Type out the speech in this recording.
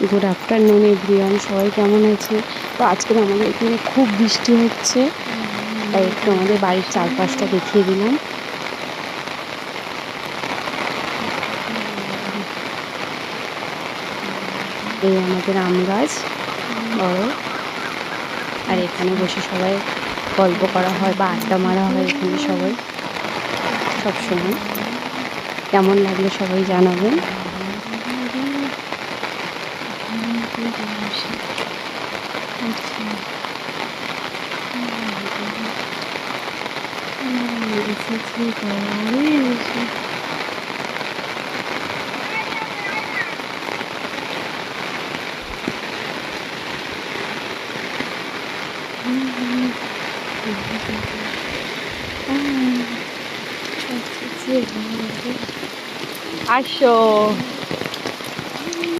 Good afternoon everyone, সবাই কেমন আছে? তো আজকে আমাদের এখানে খুব বৃষ্টি হচ্ছে, তাই একটু আমাদের বাড়ির চারপাশটা দেখিয়ে দিলাম। এই আমাদের আম গাছ বড়, আর এখানে বসে সবাই গল্প করা হয় বা আড্ডা মারা হয় এখানে সবাই সবসময়। কেমন লাগলো সবাই জানাবেন। আসো।